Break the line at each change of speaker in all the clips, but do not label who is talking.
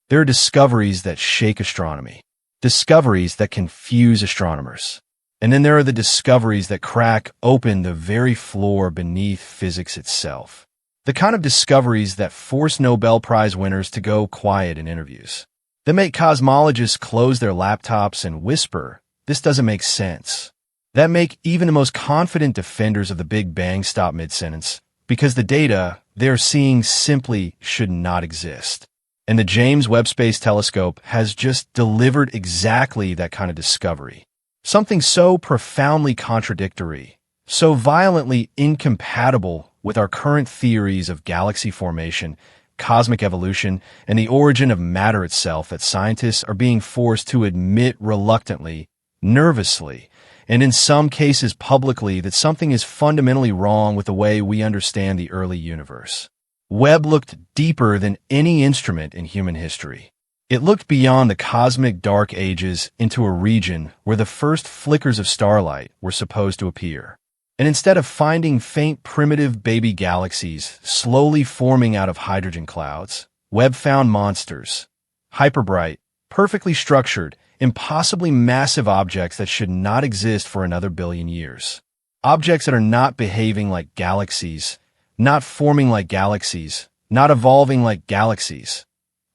There are discoveries that shake astronomy, discoveries that confuse astronomers. And then there are the discoveries that crack open the very floor beneath physics itself. The kind of discoveries that force Nobel Prize winners to go quiet in interviews. That make cosmologists close their laptops and whisper, "This doesn't make sense." That make even the most confident defenders of the Big Bang stop mid-sentence, because the data they're seeing simply should not exist. And the James Webb Space Telescope has just delivered exactly that kind of discovery. Something so profoundly contradictory, so violently incompatible with our current theories of galaxy formation, cosmic evolution, and the origin of matter itself that scientists are being forced to admit reluctantly, nervously, and in some cases publicly that something is fundamentally wrong with the way we understand the early universe. Webb looked deeper than any instrument in human history. It looked beyond the cosmic dark ages into a region where the first flickers of starlight were supposed to appear. And instead of finding faint primitive baby galaxies slowly forming out of hydrogen clouds, Webb found monsters, hyperbright, perfectly structured, impossibly massive objects that should not exist for another billion years. Objects that are not behaving like galaxies, not forming like galaxies, not evolving like galaxies.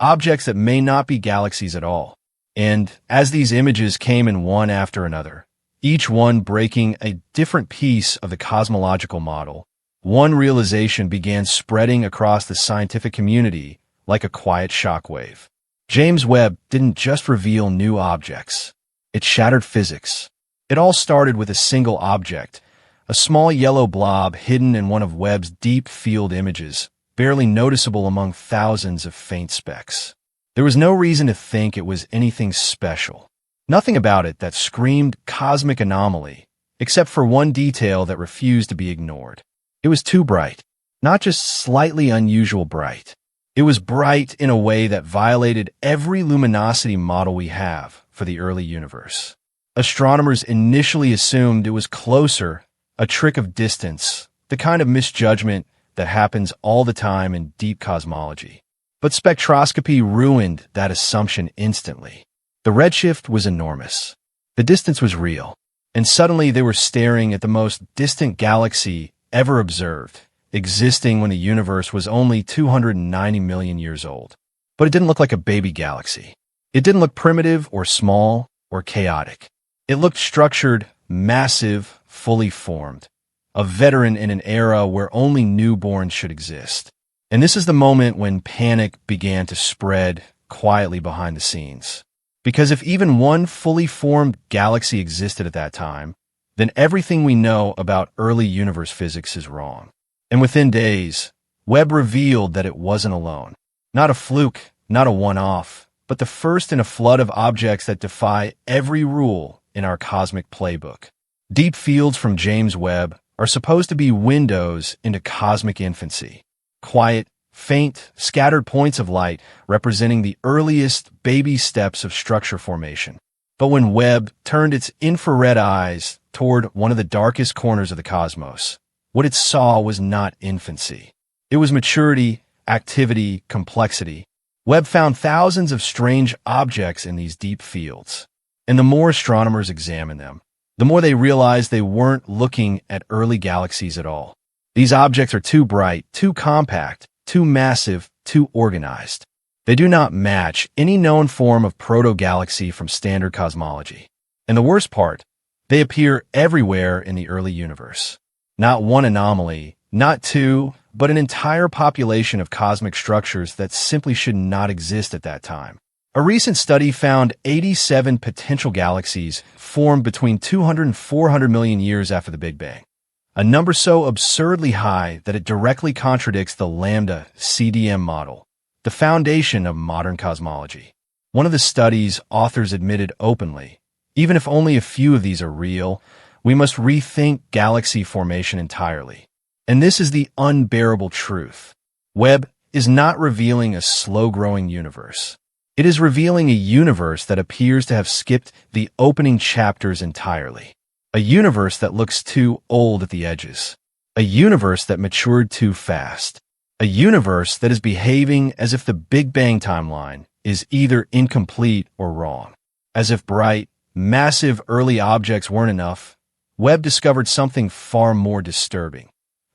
Objects that may not be galaxies at all. And as these images came in one after another, each one breaking a different piece of the cosmological model, one realization began spreading across the scientific community like a quiet shockwave. James Webb didn't just reveal new objects. It shattered physics. It all started with a single object, a small yellow blob hidden in one of Webb's deep field images, barely noticeable among thousands of faint specks. There was no reason to think it was anything special. Nothing about it that screamed cosmic anomaly, except for one detail that refused to be ignored. It was too bright. Not just slightly unusual bright. It was bright in a way that violated every luminosity model we have for the early universe. Astronomers initially assumed it was closer, a trick of distance, the kind of misjudgment that happens all the time in deep cosmology. But spectroscopy ruined that assumption instantly. The redshift was enormous. The distance was real. And suddenly they were staring at the most distant galaxy ever observed, existing when the universe was only 290 million years old. But it didn't look like a baby galaxy. It didn't look primitive or small or chaotic. It looked structured, massive, fully formed. A veteran in an era where only newborns should exist. And this is the moment when panic began to spread quietly behind the scenes. Because if even one fully formed galaxy existed at that time, then everything we know about early universe physics is wrong. And within days, Webb revealed that it wasn't alone. Not a fluke, not a one-off, but the first in a flood of objects that defy every rule in our cosmic playbook. Deep fields from James Webb are supposed to be windows into cosmic infancy. Quiet, faint, scattered points of light representing the earliest baby steps of structure formation. But when Webb turned its infrared eyes toward one of the darkest corners of the cosmos, what it saw was not infancy. It was maturity, activity, complexity. Webb found thousands of strange objects in these deep fields. And the more astronomers examined them, the more they realized they weren't looking at early galaxies at all. These objects are too bright, too compact, too massive, too organized. They do not match any known form of proto-galaxy from standard cosmology. And the worst part, they appear everywhere in the early universe. Not one anomaly, not two, but an entire population of cosmic structures that simply should not exist at that time. A recent study found 87 potential galaxies formed between 200 and 400 million years after the Big Bang, a number so absurdly high that it directly contradicts the lambda CDM model, the foundation of modern cosmology. One of the study's authors admitted openly, even if only a few of these are real, we must rethink galaxy formation entirely. And this is the unbearable truth. Webb is not revealing a slow-growing universe. It is revealing a universe that appears to have skipped the opening chapters entirely. A universe that looks too old at the edges. A universe that matured too fast. A universe that is behaving as if the Big Bang timeline is either incomplete or wrong. As if bright, massive early objects weren't enough, Webb discovered something far more disturbing,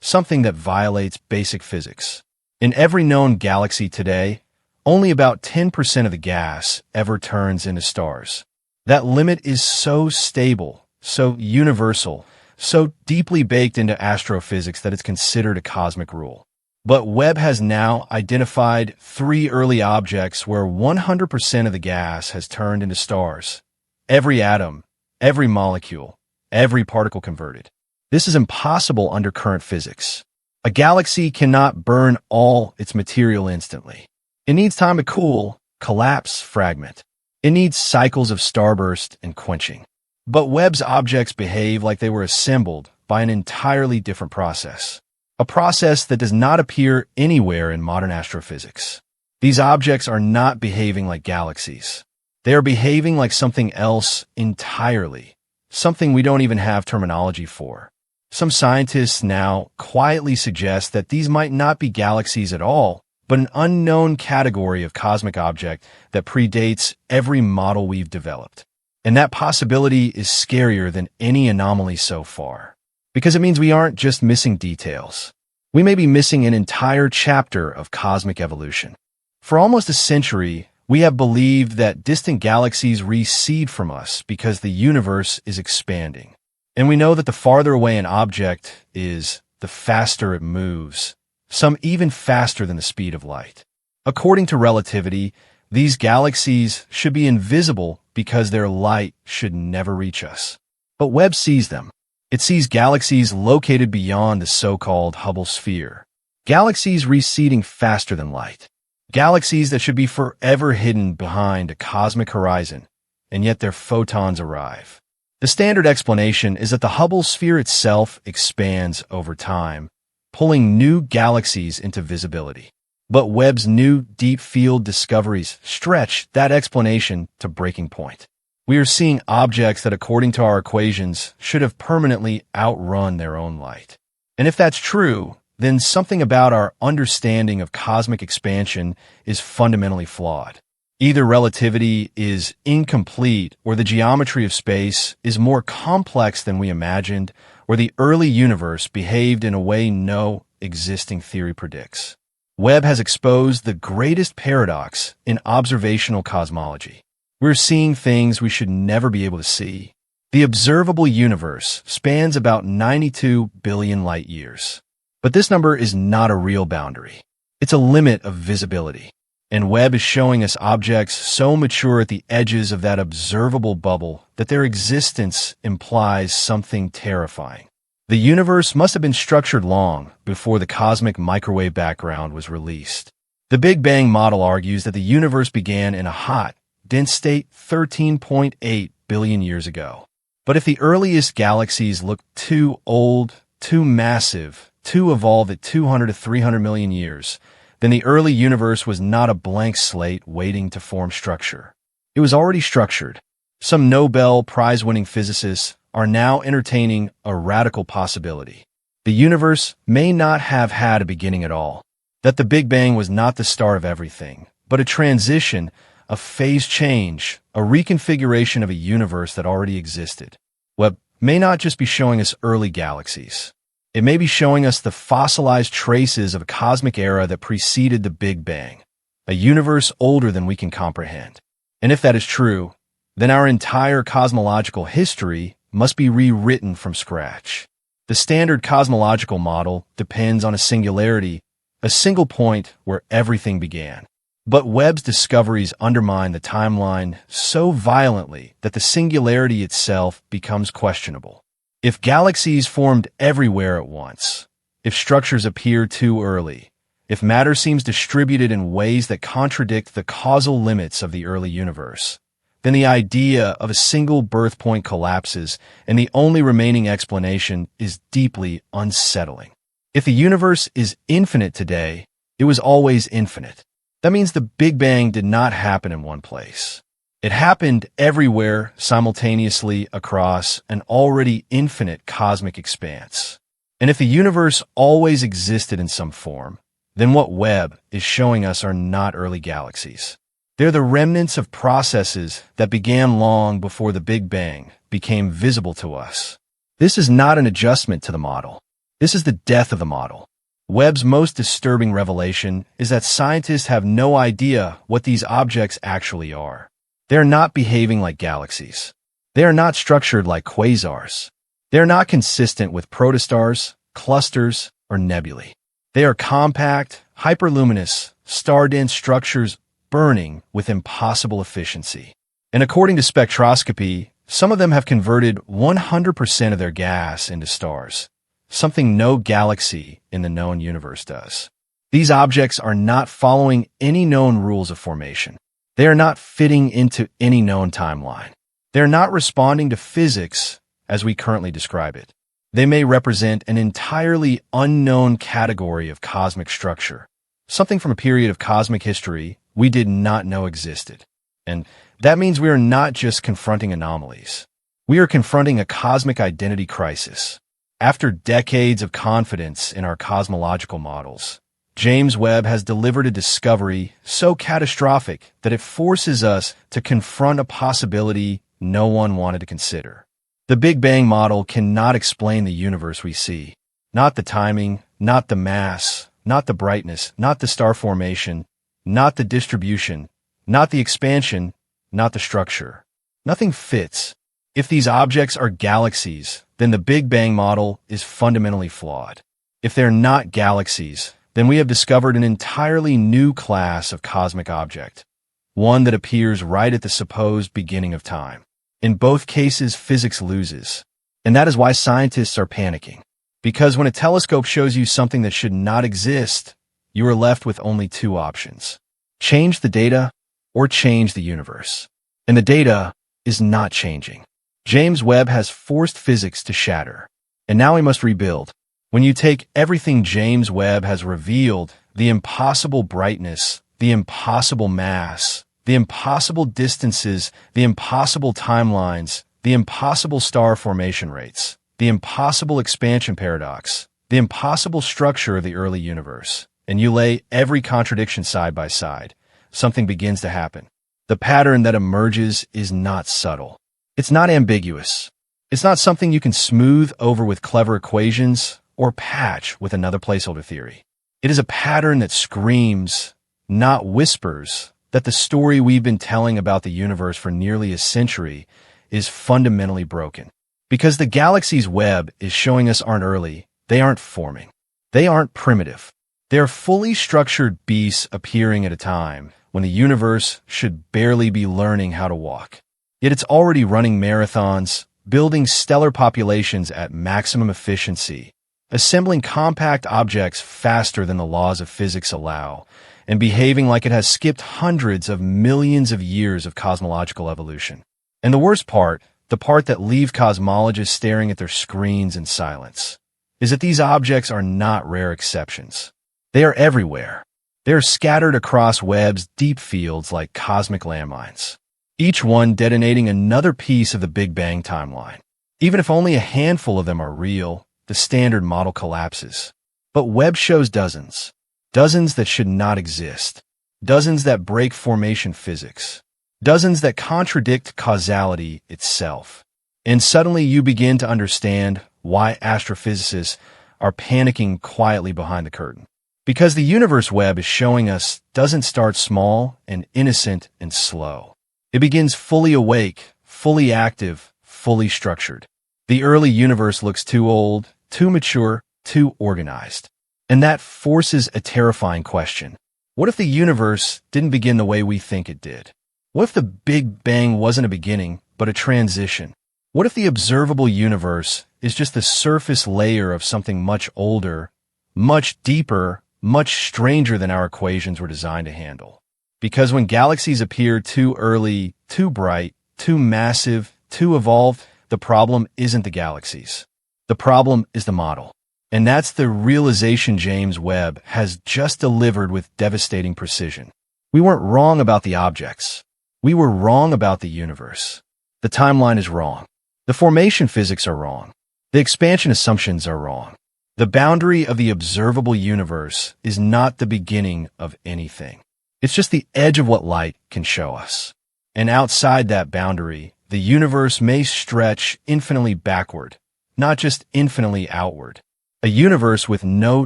something that violates basic physics. In every known galaxy today, only about 10% of the gas ever turns into stars. That limit is so stable, so universal, so deeply baked into astrophysics that it's considered a cosmic rule. But Webb has now identified 3 early objects where 100% of the gas has turned into stars. Every atom, every molecule, every particle converted. This is impossible under current physics. A galaxy cannot burn all its material instantly. It needs time to cool, collapse, fragment. It needs cycles of starburst and quenching. But Webb's objects behave like they were assembled by an entirely different process. A process that does not appear anywhere in modern astrophysics. These objects are not behaving like galaxies. They are behaving like something else entirely, something we don't even have terminology for. Some scientists now quietly suggest that these might not be galaxies at all, but an unknown category of cosmic object that predates every model we've developed. And that possibility is scarier than any anomaly so far, because it means we aren't just missing details. We may be missing an entire chapter of cosmic evolution. For almost a century, we have believed that distant galaxies recede from us because the universe is expanding. And we know that the farther away an object is, the faster it moves, some even faster than the speed of light. According to relativity, these galaxies should be invisible because their light should never reach us. But Webb sees them. It sees galaxies located beyond the so-called Hubble sphere. Galaxies receding faster than light. Galaxies that should be forever hidden behind a cosmic horizon, and yet their photons arrive. The standard explanation is that the Hubble sphere itself expands over time, pulling new galaxies into visibility. But Webb's new deep field discoveries stretch that explanation to breaking point. We are seeing objects that, according to our equations, should have permanently outrun their own light. And if that's true, then something about our understanding of cosmic expansion is fundamentally flawed. Either relativity is incomplete, or the geometry of space is more complex than we imagined, or the early universe behaved in a way no existing theory predicts. Webb has exposed the greatest paradox in observational cosmology. We're seeing things we should never be able to see. The observable universe spans about 92 billion light years. But this number is not a real boundary. It's a limit of visibility. And Webb is showing us objects so mature at the edges of that observable bubble that their existence implies something terrifying. The universe must have been structured long before the cosmic microwave background was released. The Big Bang model argues that the universe began in a hot, dense state 13.8 billion years ago. But if the earliest galaxies look too old, too massive, too evolved at 200 to 300 million years, then the early universe was not a blank slate waiting to form structure. It was already structured. Some Nobel Prize-winning physicists are now entertaining a radical possibility. The universe may not have had a beginning at all, that the Big Bang was not the start of everything, but a transition, a phase change, a reconfiguration of a universe that already existed. Webb may not just be showing us early galaxies. It may be showing us the fossilized traces of a cosmic era that preceded the Big Bang, a universe older than we can comprehend. And if that is true, then our entire cosmological history must be rewritten from scratch. The standard cosmological model depends on a singularity, a single point where everything began. But Webb's discoveries undermine the timeline so violently that the singularity itself becomes questionable. If galaxies formed everywhere at once, if structures appear too early, if matter seems distributed in ways that contradict the causal limits of the early universe, then the idea of a single birth point collapses, and the only remaining explanation is deeply unsettling. If the universe is infinite today, it was always infinite. That means the Big Bang did not happen in one place. It happened everywhere simultaneously across an already infinite cosmic expanse. And if the universe always existed in some form, then what Webb is showing us are not early galaxies. They're the remnants of processes that began long before the Big Bang became visible to us. This is not an adjustment to the model. This is the death of the model. Webb's most disturbing revelation is that scientists have no idea what these objects actually are. They're not behaving like galaxies. They are not structured like quasars. They are not consistent with protostars, clusters, or nebulae. They are compact, hyperluminous, star-dense structures burning with impossible efficiency. And according to spectroscopy, some of them have converted 100% of their gas into stars, something no galaxy in the known universe does. These objects are not following any known rules of formation. They are not fitting into any known timeline. They are not responding to physics as we currently describe it. They may represent an entirely unknown category of cosmic structure, something from a period of cosmic history we did not know existed. And that means we are not just confronting anomalies. We are confronting a cosmic identity crisis. After decades of confidence in our cosmological models, James Webb has delivered a discovery so catastrophic that it forces us to confront a possibility no one wanted to consider. The Big Bang model cannot explain the universe we see. Not the timing, not the mass, not the brightness, not the star formation, not the distribution, not the expansion, not the structure. Nothing fits. If these objects are galaxies, then the Big Bang model is fundamentally flawed. If they're not galaxies, then we have discovered an entirely new class of cosmic object, one that appears right at the supposed beginning of time. In both cases, physics loses. And that is why scientists are panicking. Because when a telescope shows you something that should not exist, you are left with only two options. Change the data or change the universe. And the data is not changing. James Webb has forced physics to shatter. And now we must rebuild. When you take everything James Webb has revealed, the impossible brightness, the impossible mass, the impossible distances, the impossible timelines, the impossible star formation rates, the impossible expansion paradox, the impossible structure of the early universe, and you lay every contradiction side by side, something begins to happen. The pattern that emerges is not subtle. It's not ambiguous. It's not something you can smooth over with clever equations or patch with another placeholder theory. It is a pattern that screams, not whispers, that the story we've been telling about the universe for nearly a century is fundamentally broken. Because the galaxy's web is showing us aren't early, they aren't forming. They aren't primitive. They're fully structured beasts appearing at a time when the universe should barely be learning how to walk. Yet it's already running marathons, building stellar populations at maximum efficiency, assembling compact objects faster than the laws of physics allow, and behaving like it has skipped hundreds of millions of years of cosmological evolution. And the worst part, the part that leaves cosmologists staring at their screens in silence, is that these objects are not rare exceptions. They are everywhere. They are scattered across Webb's deep fields like cosmic landmines, each one detonating another piece of the Big Bang timeline. Even if only a handful of them are real, the standard model collapses. But Webb shows dozens. Dozens that should not exist. Dozens that break formation physics. Dozens that contradict causality itself. And suddenly you begin to understand why astrophysicists are panicking quietly behind the curtain. Because the universe Webb is showing us doesn't start small and innocent and slow. It begins fully awake, fully active, fully structured. The early universe looks too old, too mature, too organized. And that forces a terrifying question. What if the universe didn't begin the way we think it did? What if the Big Bang wasn't a beginning, but a transition? What if the observable universe is just the surface layer of something much older, much deeper, much stranger than our equations were designed to handle? Because when galaxies appear too early, too bright, too massive, too evolved, the problem isn't the galaxies. The problem is the model. And that's the realization James Webb has just delivered with devastating precision. We weren't wrong about the objects. We were wrong about the universe. The timeline is wrong. The formation physics are wrong. The expansion assumptions are wrong. The boundary of the observable universe is not the beginning of anything. It's just the edge of what light can show us. And outside that boundary, the universe may stretch infinitely backward, not just infinitely outward. A universe with no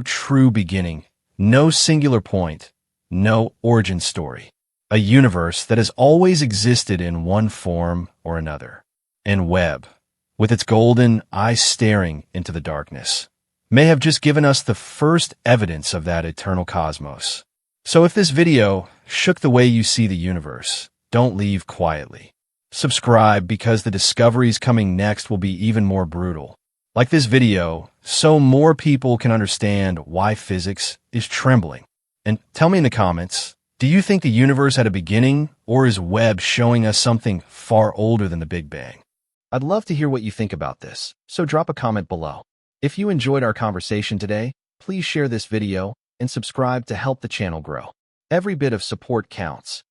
true beginning, no singular point, no origin story. A universe that has always existed in one form or another. And Webb, with its golden eyes staring into the darkness, may have just given us the first evidence of that eternal cosmos. So if this video shook the way you see the universe, don't leave quietly. Subscribe because the discoveries coming next will be even more brutal. Like this video, so more people can understand why physics is trembling. And tell me in the comments, do you think the universe had a beginning, or is Webb showing us something far older than the Big Bang? I'd love to hear what you think about this, so drop a comment below. If you enjoyed our conversation today, please share this video and subscribe to help the channel grow. Every bit of support counts.